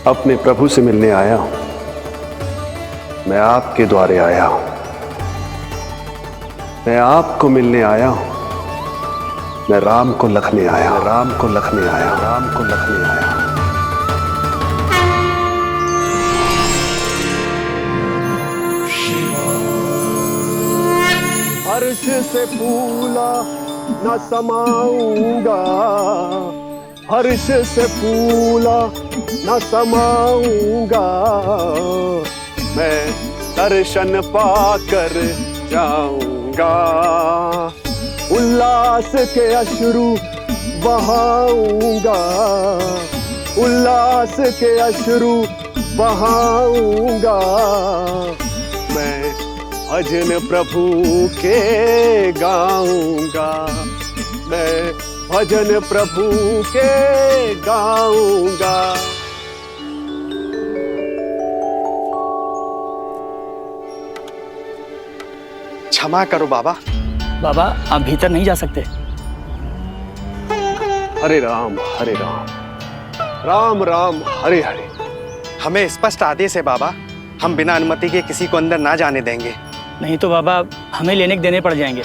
अपने प्रभु से मिलने आया हूं। मैं आपके द्वारे आया हूं। मैं आपको मिलने आया हूं। मैं राम को लखने आया हूं। राम को लखने आया हूं। राम को लखने आया हूं। हर्ष से फूला न समाऊंगा, हर्ष से फूला न समाऊंगा, मैं दर्शन पाकर जाऊंगा। उल्लास के अश्रु बहाऊंगा, उल्लास के अश्रु बहाऊंगा, मैं भजन प्रभु के गाऊंगा, मैं भजन प्रभु के गाऊंगा। क्षमा करो बाबा। बाबा आप भीतर नहीं जा सकते। हरे राम हरे राम, राम राम हरे हरे। हमें स्पष्ट आदेश है बाबा, हम बिना अनुमति के किसी को अंदर ना जाने देंगे। नहीं तो बाबा हमें लेने के देने पड़ जाएंगे।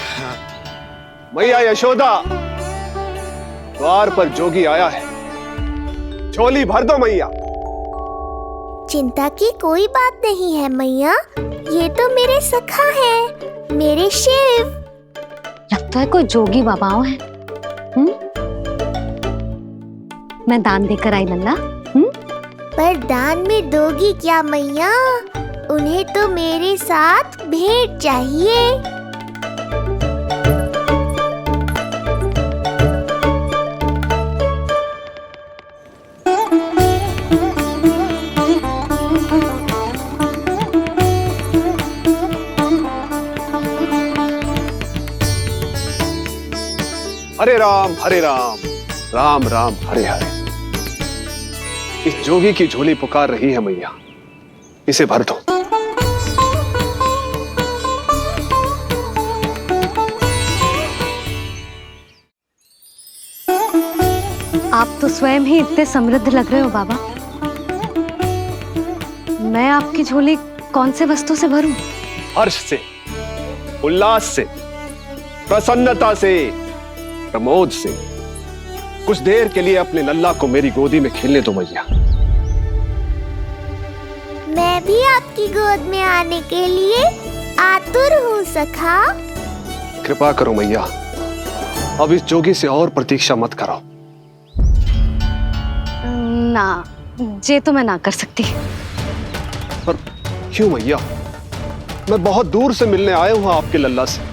मैया यशोदा, द्वार पर जोगी आया है, झोली भर दो मैया। चिंता की कोई बात नहीं है मैया, ये तो मेरे सखा है, मेरे शिव। लगता है कोई जोगी बाबाओं है। मैं दान देकर आई लल्ला। पर दान में दोगी क्या मैया? उन्हें तो मेरे साथ भेंट चाहिए। हरे राम हरे राम, राम राम हरे हरे। इस जोगी की झोली पुकार रही है मैया, इसे भर दो। आप तो स्वयं ही इतने समृद्ध लग रहे हो बाबा। मैं आपकी झोली कौन से वस्तु से भरूं? हर्ष से, उल्लास से, प्रसन्नता से, प्रमोद से। कुछ देर के लिए अपने लल्ला को मेरी गोदी में खेलने दो मैया। मैं भी आपकी गोद में आने के लिए आतुर हूँ सखा। कृपा करो मैया, अब इस जोगी से और प्रतीक्षा मत कराओ। ना, ये तो मैं ना कर सकती। पर क्यों मैया? मैं बहुत दूर से मिलने आया हूँ आपके लल्ला से।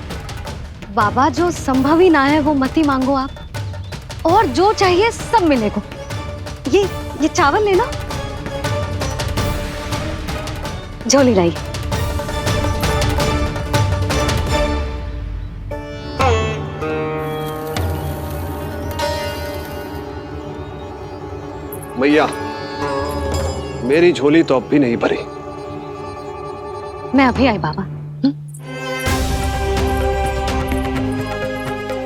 बाबा जो संभव ही ना है वो मत ही मांगो आप, और जो चाहिए सब मिलेगा। ये चावल लेना, झोली लाई। मैया, मेरी झोली तो अब भी नहीं भरी। मैं अभी आई बाबा।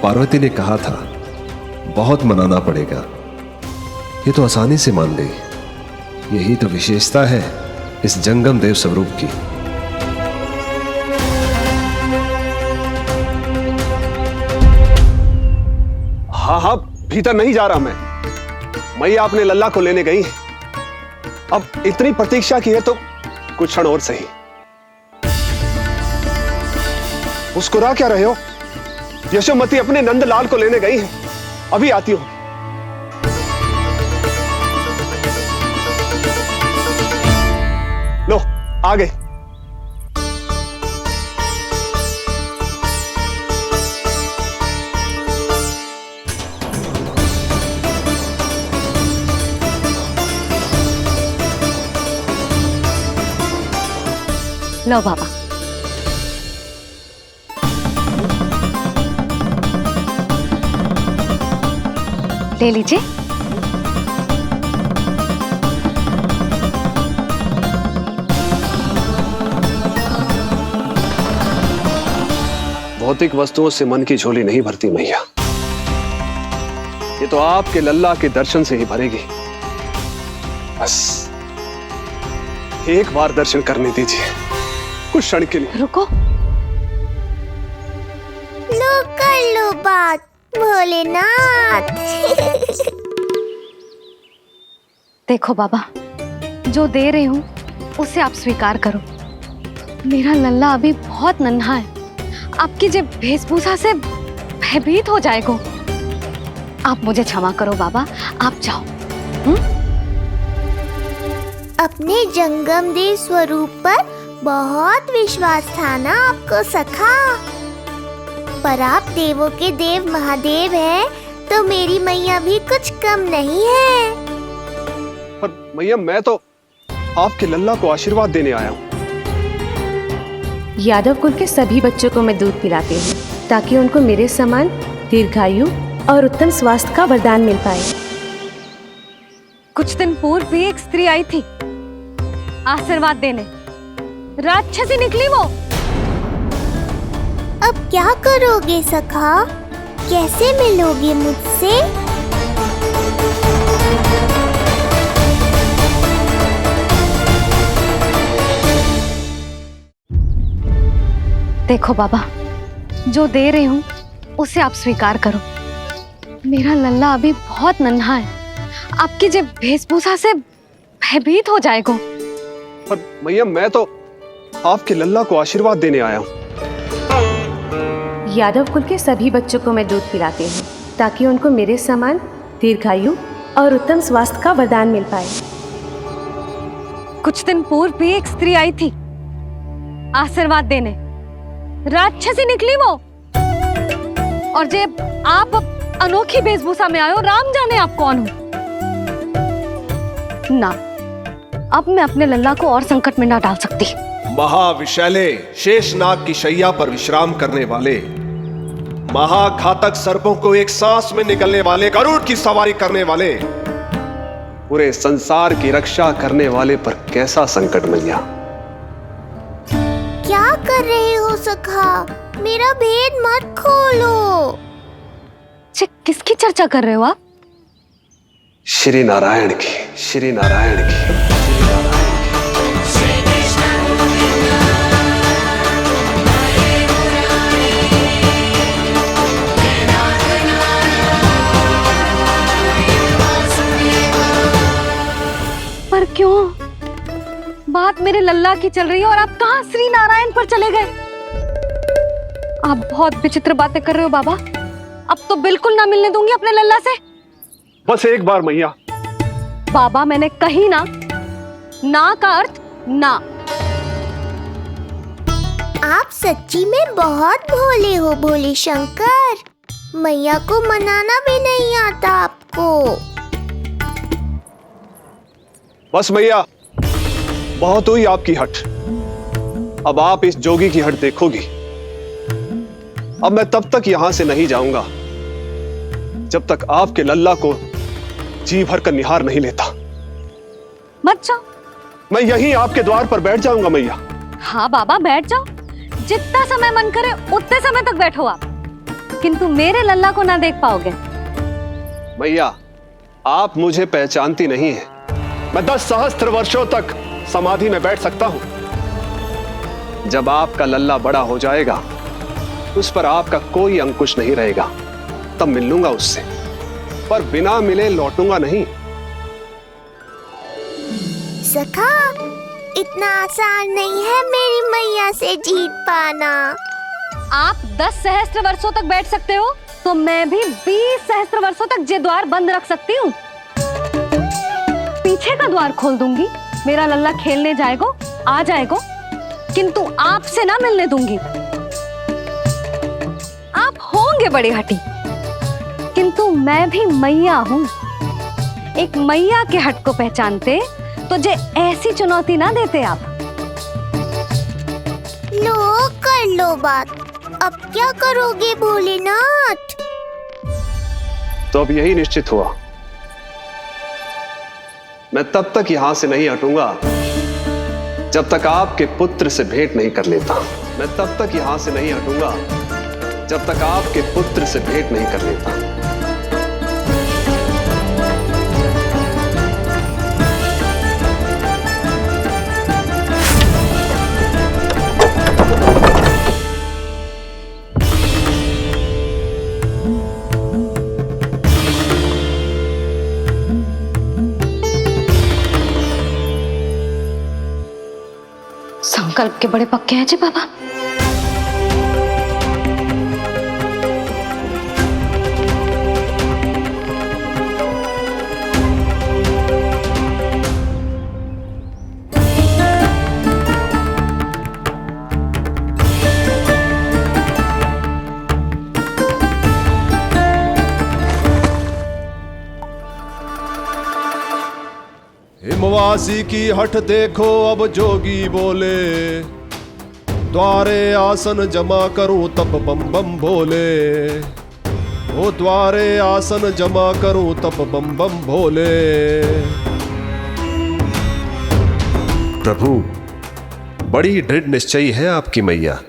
पार्वती ने कहा था बहुत मनाना पड़ेगा, ये तो आसानी से मान गई। यही तो विशेषता है इस जंगम देव स्वरूप की। हाँ हाँ, भीतर नहीं जा रहा मैं। मैया अपने लल्ला को लेने गई है। अब इतनी प्रतीक्षा की है तो कुछ क्षण और सही। मुस्कुरा क्या रहे हो? यशोमती अपने नंदलाल को लेने गई है, अभी आती हूं। लो आ गए। लो बाबा। ले लीजिए। भौतिक वस्तुओं से मन की झोली नहीं भरती मैया, ये तो आपके लल्ला के दर्शन से ही भरेगी। बस एक बार दर्शन करने दीजिए, कुछ क्षण के लिए। रुको। लो कर लो बात भोलेनाथ। देखो बाबा, जो दे रही हूँ उसे आप स्वीकार करो। मेरा लल्ला अभी बहुत नन्हा है, आपकी जो वेशभूषा से भयभीत हो जाएगा। आप मुझे क्षमा करो बाबा, आप जाओ। अपने जंगम देव स्वरूप पर बहुत विश्वास था ना आपको सखा। पर आप देवों के देव महादेव हैं, तो मेरी मैया भी कुछ कम नहीं है। पर मैया, मैं तो आपके लल्ला को आशीर्वाद देने आया हूँ। यादव कुल के सभी बच्चों को मैं दूध पिलाती हूँ, ताकि उनको मेरे समान दीर्घायु और उत्तम स्वास्थ्य का वरदान मिल पाए। कुछ दिन पूर्व भी एक स्त्री आई थी आशीर्वाद देने, राक्षसी निकली वो। अब क्या करोगे सखा? कैसे मिलोगे मुझसे? देखो बाबा, जो दे रही हूँ उसे आप स्वीकार करो। मेरा लल्ला अभी बहुत नन्हा है, आपकी जो वेशभूषा से भयभीत हो जाएगा। पर मैया, मैं तो आपके लल्ला को आशीर्वाद देने आया हूँ। यादव कुल के सभी बच्चों को मैं दूध पिलाती हूँ, ताकि उनको मेरे समान दीर्घायु और उत्तम स्वास्थ्य का वरदान मिल पाए। कुछ दिन पूर्व भी एक स्त्री आई थी आशीर्वाद देने, राक्षसी निकली वो। और जब आप अनोखी वेशभूषा में आए हो, राम जाने आप कौन हो। ना, अब मैं अपने लल्ला को और संकट में ना डाल सकती। महाविशैले शेषनाग की शैया पर विश्राम करने वाले, महाघातक सर्पों को एक सांस में निकलने वाले, गरुड़ की सवारी करने वाले, पूरे संसार की रक्षा करने वाले पर कैसा संकट मैया। क्या कर रहे हो सखा? मेरा भेद मत खोलो। किसकी चर्चा कर रहे हो आप? श्री नारायण की, श्री नारायण की। पर क्यों? बात मेरे लल्ला की चल रही है और आप कहाँ श्री नारायण पर चले गए? आप बहुत विचित्र बातें कर रहे हो बाबा। अब तो बिल्कुल ना मिलने दूंगी अपने लल्ला से। बस एक बार मैया। बाबा, मैंने कही ना, ना का अर्थ ना। आप सच्ची में बहुत भोले हो भोले शंकर। मैया को मनाना भी नहीं आता आपको। बस मैया, बहुत हुई आपकी हट। अब आप इस जोगी की हट देखोगी। अब मैं तब तक यहां से नहीं जाऊंगा जब तक आपके लल्ला को जी भर कर निहार नहीं लेता। मत जाओ। मैं यहीं आपके द्वार पर बैठ जाऊंगा मैया। हाँ बाबा, बैठ जाओ। जितना समय मन करे उतने समय तक बैठो आप, किंतु मेरे लल्ला को ना देख पाओगे। मैया, आप मुझे पहचानती नहीं है। मैं 10 सहस्त्र वर्षों तक समाधि में बैठ सकता हूं। जब आपका लल्ला बड़ा हो जाएगा, उस पर आपका कोई अंकुश नहीं रहेगा, तब मिल लूंगा उससे, पर बिना मिले लौटूंगा नहीं। सखा, इतना आसान नहीं है मेरी मैया से जीत पाना। आप 10 सहस्त्र वर्षों तक बैठ सकते हो, तो मैं भी 20 सहस्त्र वर्षों तक ये द्वार बंद रख सकती हूँ। पीछे का द्वार खोल दूंगी, मेरा लल्ला खेलने जाएगा, आ जाएगा, किंतु आपसे ना मिलने दूंगी। आप होंगे बड़ी हठी, किंतु मैं भी मैया हूँ। एक मैया के हट को पहचानते तो जे ऐसी चुनौती ना देते आप। लो कर लो बात। अब क्या करोगे भोलेनाथ? तो अब यही निश्चित हुआ, मैं तब तक यहां से नहीं हटूंगा जब तक आपके पुत्र से भेंट नहीं कर लेता। मैं तब तक यहां से नहीं हटूंगा जब तक आपके पुत्र से भेंट नहीं कर लेता। संकल्प के बड़े पक्के हैं जी बाबा। हिमवासी की हठ देखो अब जोगी बोले, द्वारे आसन जमा करूं तब बम बम भोले। ओ द्वारे आसन जमा करूं तब बम बम भोले। प्रभु, बड़ी दृढ़ निश्चयी है आपकी मैया।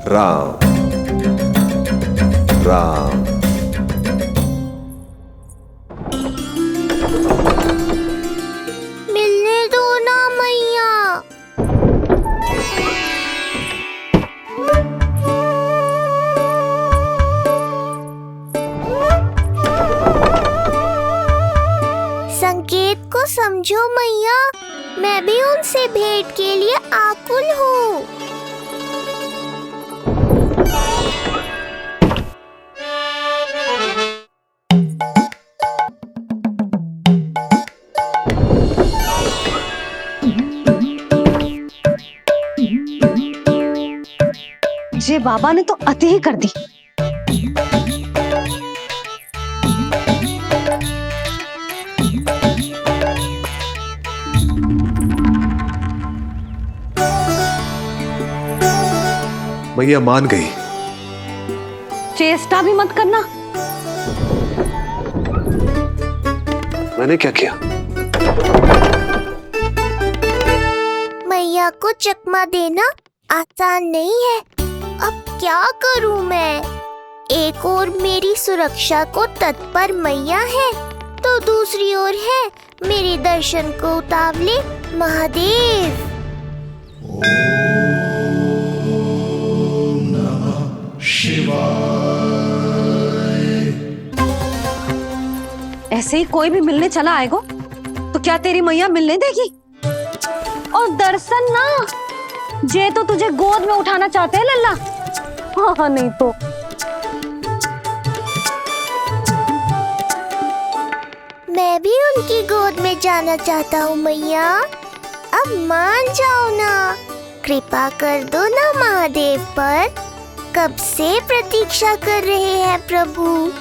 राम राम। मिलने दो ना मैया। संकेत को समझो मैया, मैं भी उनसे भेंट के लिए आकुल हूँ। ये बाबा ने तो अति ही कर दी। मैया मान गई। चेष्टा भी मत करना। मैंने क्या किया? मैया को चकमा देना आसान नहीं है। अब क्या करूं मैं? एक ओर मेरी सुरक्षा को तत्पर मैया है, तो दूसरी ओर है मेरे दर्शन को उतावले महादेव। ऐसे ही कोई भी मिलने चला आएगा तो क्या तेरी मैया मिलने देगी? और दर्शन ना, जे तो तुझे गोद में उठाना चाहते हैं लल्ला। हाँ नहीं तो मैं भी उनकी गोद में जाना चाहता हूँ मैया। अब मान जाओ ना, कृपा कर दो ना महादेव पर। कब से प्रतीक्षा कर रहे हैं प्रभु।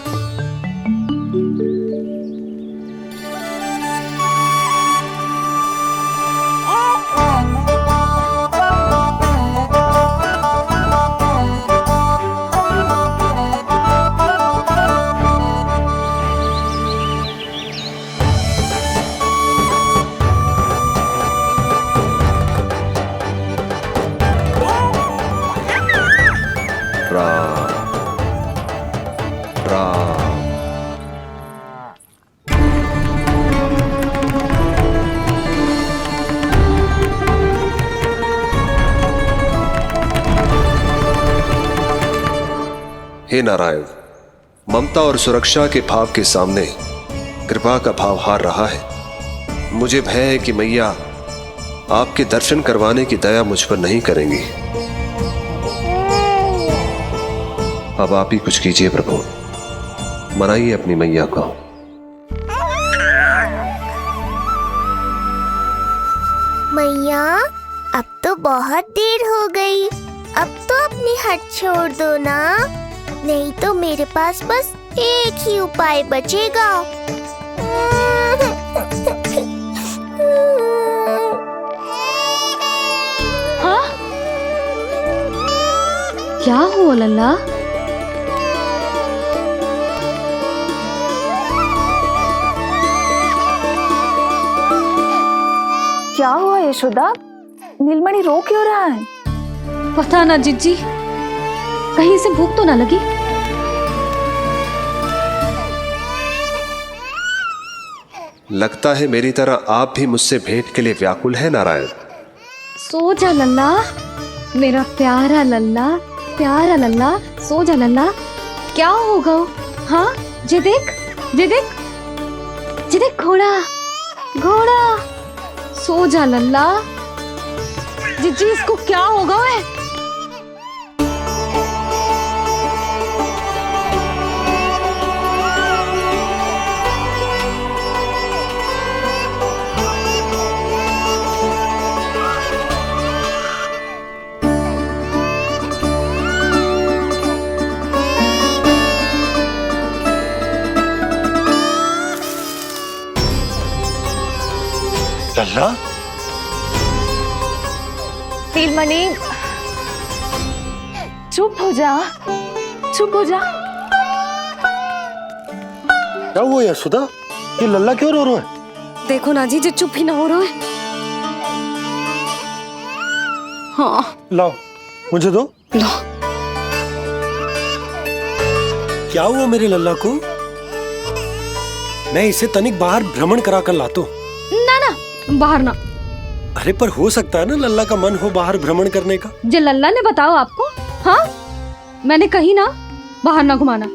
हे नारायण, ममता और सुरक्षा के भाव के सामने कृपा का भाव हार रहा है। मुझे भय है कि मैया आपके दर्शन करवाने की दया मुझ पर नहीं करेंगी। अब आप ही कुछ कीजिए प्रभु, मनाइए अपनी मैया को। मैया, अब तो बहुत देर हो गई। अब तो अपनी हट छोड़ दो ना, नहीं तो मेरे पास बस एक ही उपाय बचेगा। हाँ? क्या हुआ लल्ला? क्या हुआ यशोदा? नीलमणि रो क्यों रहा है? पता ना जिज्जी, कहीं से भूख तो ना लगी। लगता है मेरी तरह आप भी मुझसे भेंट के लिए व्याकुल है नारायण। सो जा लल्ला, मेरा प्यारा लल्ला, प्यारा लल्ला, सो जा लल्ला। क्या होगा? हाँ, जे देख, जे देख, जे देख, घोड़ा, घोड़ा। सो जा लल्ला। जिज्जी, इसको क्या होगा? है लल्ला, नीलमणि, चुप हो जा, चुप हो जा। क्या हुआ यशोदा? ये लल्ला क्यों रो रहा है? देखो ना जी, जो चुप ही ना हो रहा है। हाँ, लाओ, मुझे दो। लो। क्या हुआ मेरे लल्ला को? मैं इसे तनिक बाहर भ्रमण करा कर लाता हूँ। ना ना, बाहर ना। अरे पर हो सकता है ना लल्ला का मन हो बाहर भ्रमण करने का। जे लल्ला ने बताओ आपको? हाँ, मैंने कही ना बाहर ना घुमाना।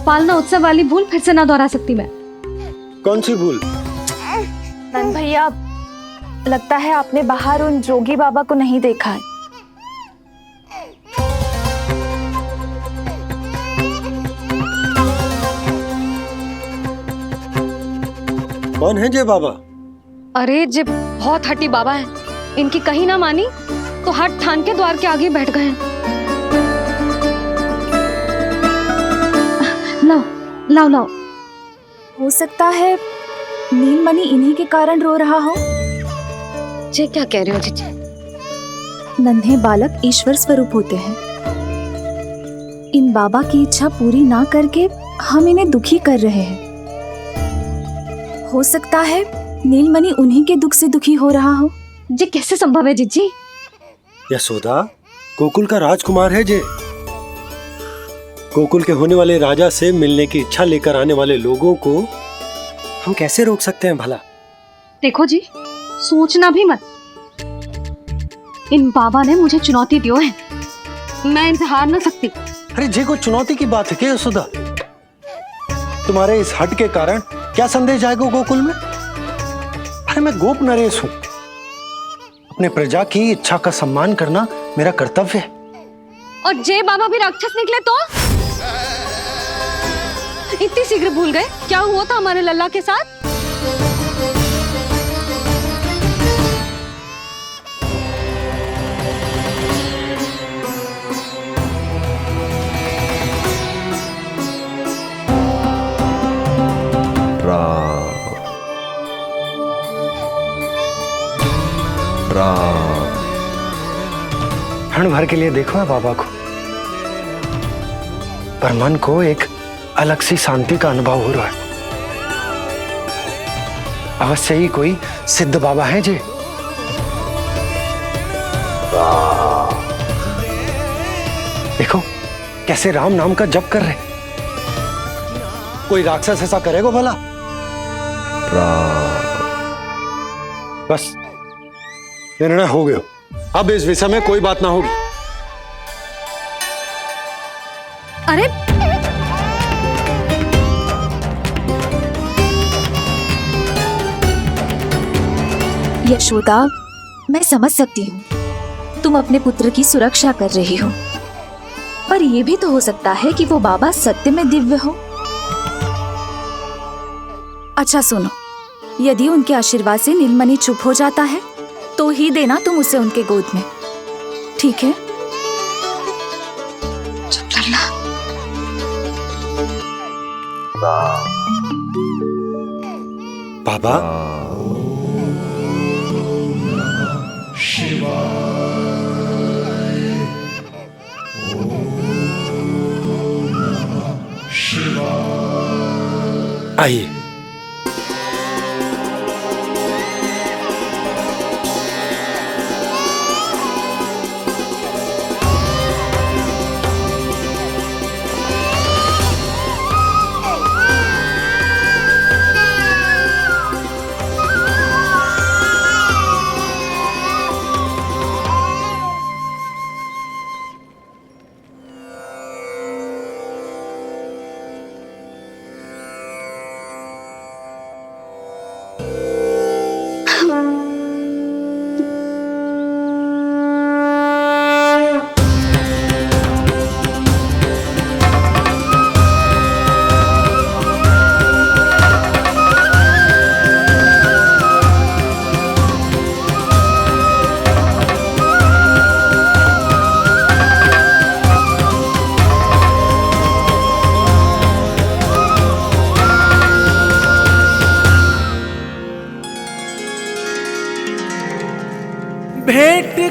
पालना उत्सव वाली भूल फिर से ना दोहरा सकती मैं। कौन सी भूल? नंद भैया, लगता है आपने बाहर उन जोगी बाबा को नहीं देखा है। कौन है जय बाबा? अरे जे बहुत हट्टी बाबा है, इनकी कहीं ना मानी तो हट ठान के द्वार के आगे बैठ गए हैं। लाओ लाओ लाओ। हो सकता है नीलमणि इन्हीं के कारण रो रहा हो। जे क्या कह रहे हो जीजी? नन्हे बालक ईश्वर स्वरूप होते हैं। इन बाबा की इच्छा पूरी ना करके हम इन्हें दुखी कर रहे हैं। हो सकता है नीलमणि उन्हीं के दुख से दुखी हो रहा हो। जे कैसे संभव है जीजी? यशोदा, गोकुल का राजकुमार है जे। गोकुल के होने वाले राजा से मिलने की इच्छा लेकर आने वाले लोगों को हम कैसे रोक सकते हैं भला? देखो जी, सोचना भी मत। इन बाबा ने मुझे चुनौती दियो है, मैं इनसे हार ना सकती। अरे जे कोई चुनौती की बात है क्या यशोदा? तुम्हारे इस हट के कारण क्या संदेश आएगा गोकुल में? अरे मैं गोप नरेश हूं। अपने प्रजा की इच्छा का सम्मान करना मेरा कर्तव्य है। और जे बाबा भी राक्षस निकले तो? इतनी शीघ्र भूल गए क्या हुआ था हमारे लल्ला के साथ? क्षण भर के लिए देखो है बाबा को, पर मन को एक अलग सी शांति का अनुभव हो रहा है। अवश्य ही कोई सिद्ध बाबा है जी। देखो कैसे राम नाम का जप कर रहे। कोई राक्षस ऐसा करेगा भला? बस निर्णय हो गया, अब इस विषय में कोई बात ना होगी। अरे यशोदा, मैं समझ सकती हूँ तुम अपने पुत्र की सुरक्षा कर रही हो, पर यह भी तो हो सकता है कि वो बाबा सत्य में दिव्य हो। अच्छा सुनो, यदि उनके आशीर्वाद से नीलमणि चुप हो जाता है तो ही देना तुम उसे उनके गोद में, ठीक है? चुप लल्ला। बाबा, आइए।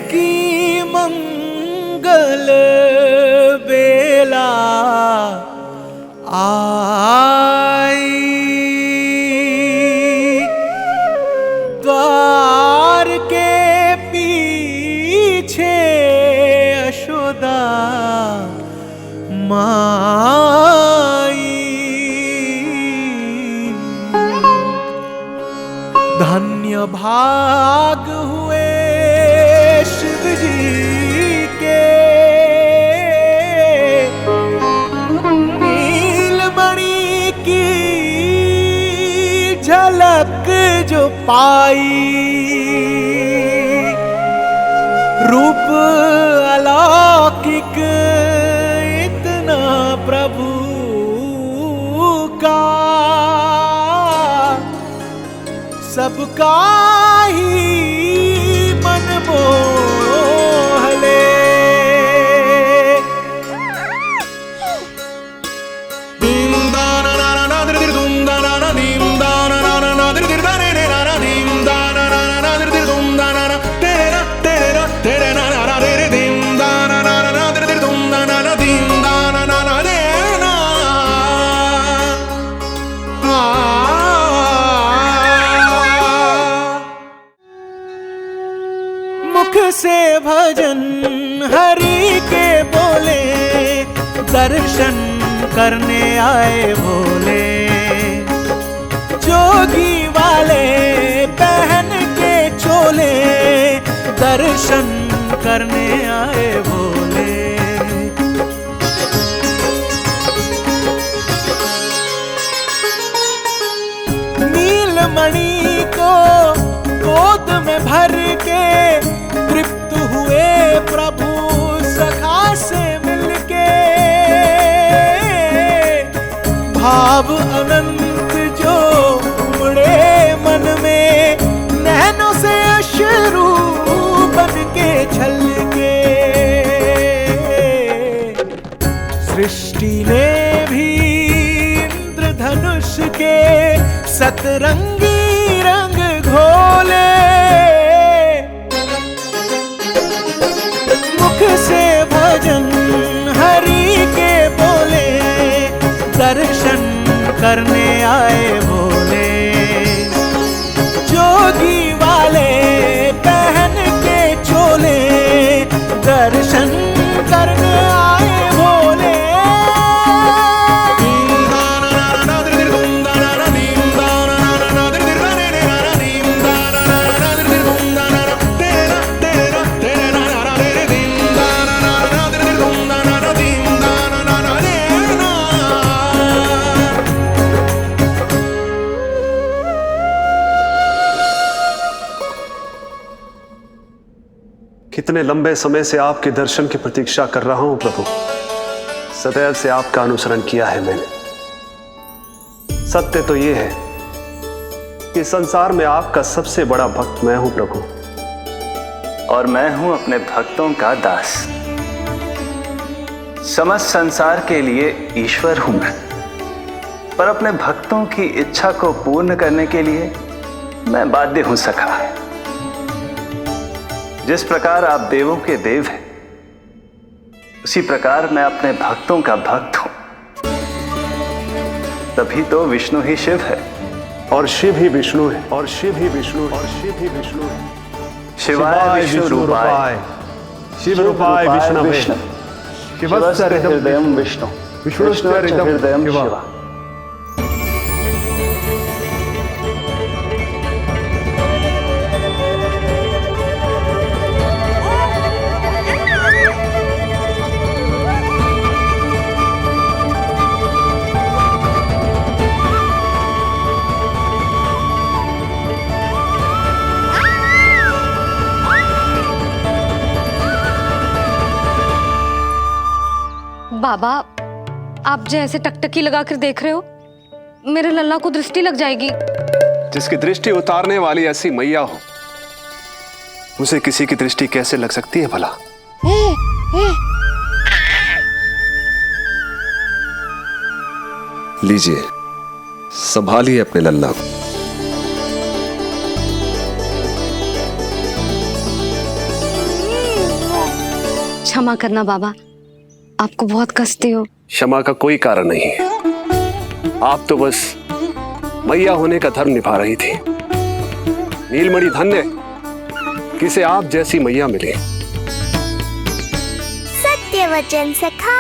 की मंगल बेला आई, द्वार के पीछे यशोदा माई। धन्य भाग हुए शिव जी के, नीलमणि की झलक जो पाई। रूप अलौकिक इतना प्रभु का, सबका ही मन मोह ले। मुख से भजन हरि के बोले, दर्शन करने आए भोले। जोगी वाले पहन के चोले, दर्शन करने आए भोले। नीलमणि को गोद में भर के तृप्त हुए प्रभु सखा से मिलके। भाव अनंत जो उमड़े मन में, नैनों से अश्रु बन के छलके। सृष्टि ने भी इंद्रधनुष के सतरंगी रंग घोले। मुख से भजन हरि के बोले, दर्शन करने आए भोले। जोगी वाले पहन के चोले, दर्शन करने आए भोले। कितने लंबे समय से आपके दर्शन की प्रतीक्षा कर रहा हूं प्रभु। सदैव से आपका अनुसरण किया है मैंने। सत्य तो यह है कि संसार में आपका सबसे बड़ा भक्त मैं हूं प्रभु, और मैं हूं अपने भक्तों का दास। समस्त संसार के लिए ईश्वर हूं मैं, पर अपने भक्तों की इच्छा को पूर्ण करने के लिए मैं बाध्य हूं सखा। जिस प्रकार आप देवों के देव हैं, उसी प्रकार मैं अपने भक्तों का भक्त हूं। तभी तो विष्णु ही शिव है, और शिव ही विष्णु है, और शिव ही विष्णु है, और शिव ही विष्णु है। शिवाय विष्णु रूपाय, शिव रूपाय विष्णवे, शिवस्य हृदयं विष्णु, विष्णुश्च हृदयं शिवा। बाबा, आप जो ऐसे टकटकी लगाकर देख रहे हो, मेरे लल्ला को दृष्टि लग जाएगी। जिसकी दृष्टि उतारने वाली ऐसी मैया हो, उसे किसी की दृष्टि कैसे लग सकती है भला? लीजिए, संभालिए अपने लल्ला को। क्षमा करना बाबा, आपको बहुत कष्ट हो। क्षमा का कोई कारण नहीं है। आप तो बस मैया होने का धर्म निभा रही थी। नीलमणि धन्य किसे आप जैसी मैया मिले। सत्य वचन सखा,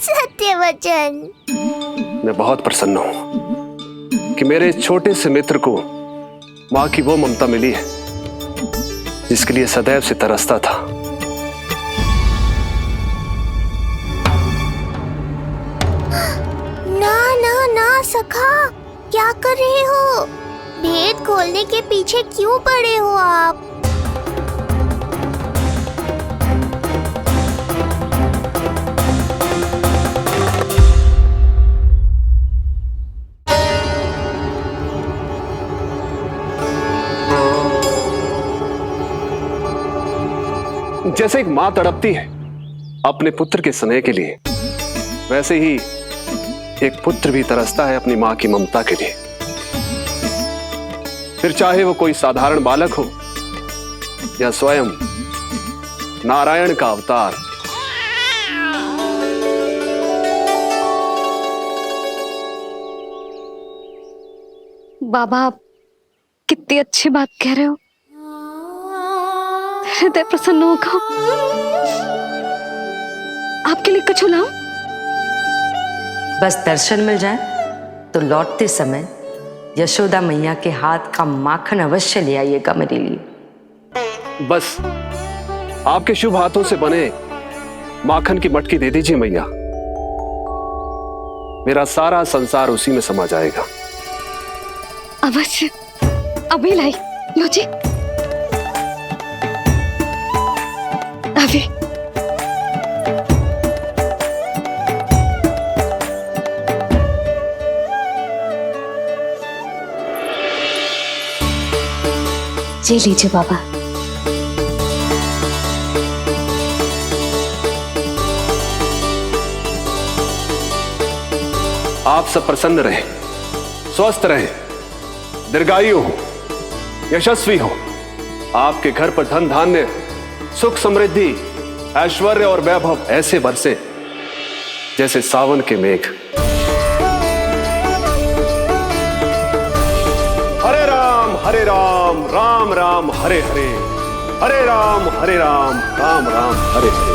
सत्य वचन। मैं बहुत प्रसन्न हूं कि मेरे छोटे से मित्र को माँ की वो ममता मिली है जिसके लिए सदैव से तरसता था। ना ना ना सखा, क्या कर रहे हो? भेद खोलने के पीछे क्यों पड़े हो आप? जैसे एक माँ तड़पती है अपने पुत्र के स्नेह के लिए, वैसे ही एक पुत्र भी तरसता है अपनी माँ की ममता के लिए। फिर चाहे वो कोई साधारण बालक हो या स्वयं नारायण का अवतार। बाबा आप कितनी अच्छी बात कह रहे हो, हृदय प्रसन्न होगा। आपके लिए कुछ लाऊं? बस दर्शन मिल जाए तो लौटते समय यशोदा मैया के हाथ का माखन अवश्य ले आइएगा मेरे लिए। बस आपके शुभ हाथों से बने माखन की मटकी दे दीजिए मैया, मेरा सारा संसार उसी में समा जाएगा। अवश्य, अभी लाई। लो जी, अभी। जी लीजिए बाबा। आप सब प्रसन्न रहें, स्वस्थ रहें, दीर्घायु हो, यशस्वी हो। आपके घर पर धन धान्य, सुख समृद्धि, ऐश्वर्य और वैभव ऐसे बरसे जैसे सावन के मेघ। हरे राम राम राम हरे हरे, हरे राम राम राम हरे हरे।